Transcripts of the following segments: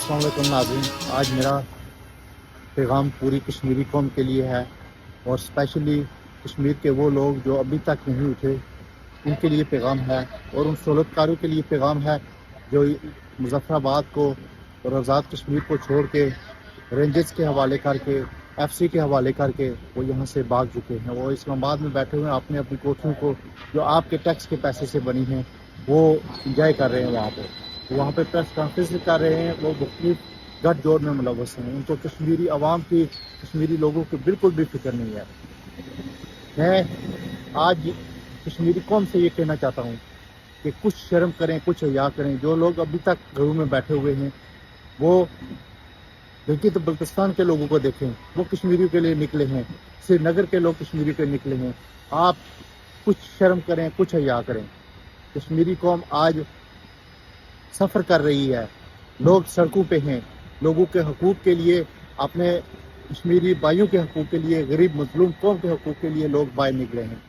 अस्सलाम वालेकुम नाज़रीन, आज मेरा पैगाम पूरी कश्मीरी कौम के लिए है और स्पेशली कश्मीर के वो लोग जो अभी तक नहीं उठे उनके लिए पैगाम है और उन सहूलतकारों के लिए पैगाम है जो मुजफ्फराबाद को और आज़ाद कश्मीर को छोड़ के रेंजर्स के हवाले करके FC के हवाले करके वो यहाँ से भाग चुके हैं। वो इस्लामाबाद में बैठे हुए हैं, अपने अपनी कोठियों को जो आपके टैक्स के पैसे से बनी हैं वो इंजॉय कर रहे हैं। वहाँ पे प्रेस कॉन्फ्रेंस कर रहे हैं। वो मुख्तलिफ गठजोड़ में मुलव्वस हैं। उनको कश्मीरी अवाम की, कश्मीरी लोगों की बिल्कुल भी फिक्र नहीं है। मैं आज कश्मीरी कौम से ये कहना चाहता हूँ कि कुछ शर्म करें, कुछ हया करें। जो लोग अभी तक घरों में बैठे हुए हैं वो देखिए, तो बल्तिस्तान के लोगों को देखें, वो कश्मीरियों के लिए निकले हैं। श्रीनगर के लोग कश्मीरियों के निकले हैं। आप कुछ शर्म करें, कुछ हया करें। कश्मीरी कौम आज सफ़र कर रही है, लोग सड़कों पे हैं, लोगों के हकूक़ के लिए, अपने कश्मीरी भाइयों के हकूक़ के लिए, गरीब मजलूम कौम के हकूक़ के लिए लोग बाहर निकले हैं।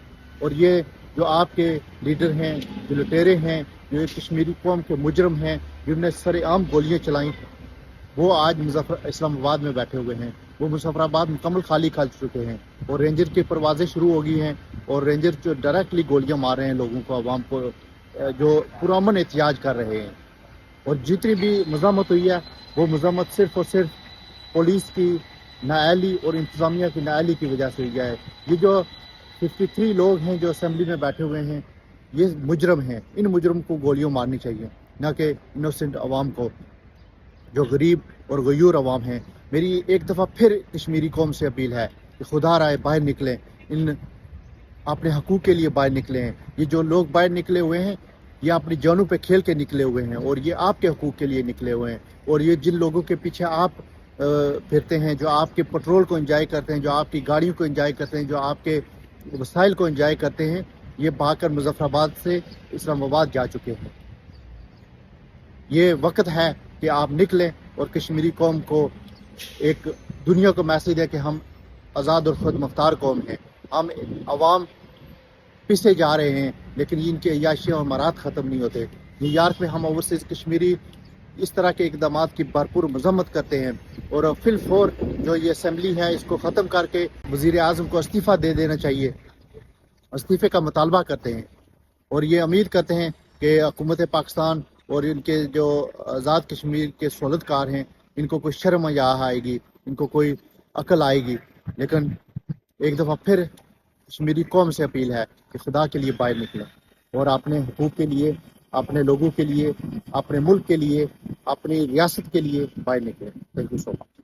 और ये जो आपके लीडर हैं, जो लुटेरे हैं, जो कश्मीरी कौम के मुजरम हैं, जिन्होंने सरेआम गोलियां चलाई, वो आज इस्लामाबाद में बैठे हुए हैं। वो मुजफ्फराबाद मुकम्मल खाली कर चुके हैं और रेंजर की परवाज़ें शुरू हो गई हैं और रेंजर जो डायरेक्टली गोलियां मार रहे हैं लोगों को, आवाम को, जो पुरअमन एहतिजाज कर रहे हैं। और जितनी भी मज़ामत हुई है वो मज़ामत सिर्फ़ और सिर्फ पुलिस की नाअहली और इंतज़ामिया की नाअहली की वजह से हुई है। ये जो 53 लोग हैं जो असेंबली में बैठे हुए हैं, ये मुजरम हैं। इन मुजरम को गोलियां मारनी चाहिए, ना कि इनोसेंट अवाम को, जो गरीब और गयूर अवाम हैं। मेरी एक दफ़ा फिर कश्मीरी कौम से अपील है कि खुदा राय बाहर निकलें, इन अपने हकूक़ के लिए बाहर निकले हैं। ये जो लोग बाहर निकले हुए हैं ये अपनी जानों पे खेल के निकले हुए हैं और ये आपके हकूक़ के लिए निकले हुए हैं। और ये जिन लोगों के पीछे आप फिरते हैं, जो आपके पेट्रोल को एंजॉय करते हैं, जो आपकी गाड़ियों को एंजॉय करते हैं, जो आपके वसाइल को एंजॉय करते हैं, ये भागकर मुजफ्फराबाद से इस्लामाबाद जा चुके हैं। ये वक्त है कि आप निकलें और कश्मीरी कौम को एक दुनिया को मैसेज है कि हम आज़ाद और खुद मुख्तार कौम हैं। हम अवाम पीछे जा रहे हैं, लेकिन इनके अय्याशियाँ और मरात ख़त्म नहीं होते। न्यूयॉर्क में हम ओवरसीज़ कश्मीरी इस तरह के इक़दामात की भरपूर मज़म्मत करते हैं और फिलफौर जो ये असम्बली है इसको ख़त्म करके वज़ीर आज़म को इस्तीफ़ा दे देना चाहिए, इस्तीफ़े का मुतालबा करते हैं। और ये उम्मीद करते हैं कि हुकूमत पाकिस्तान और इनके जो आज़ाद कश्मीर के सहूलतकार हैं, इनको कोई शर्म या आएगी, इनको कोई अकल आएगी। लेकिन एक दफ़ा फिर कश्मीरी कौम से अपील है कि खुदा के लिए बाहर निकलें और अपने हकूक़ के लिए, अपने लोगों के लिए, अपने मुल्क के लिए, अपनी रियासत के लिए बाहर निकलें। Thank you so much.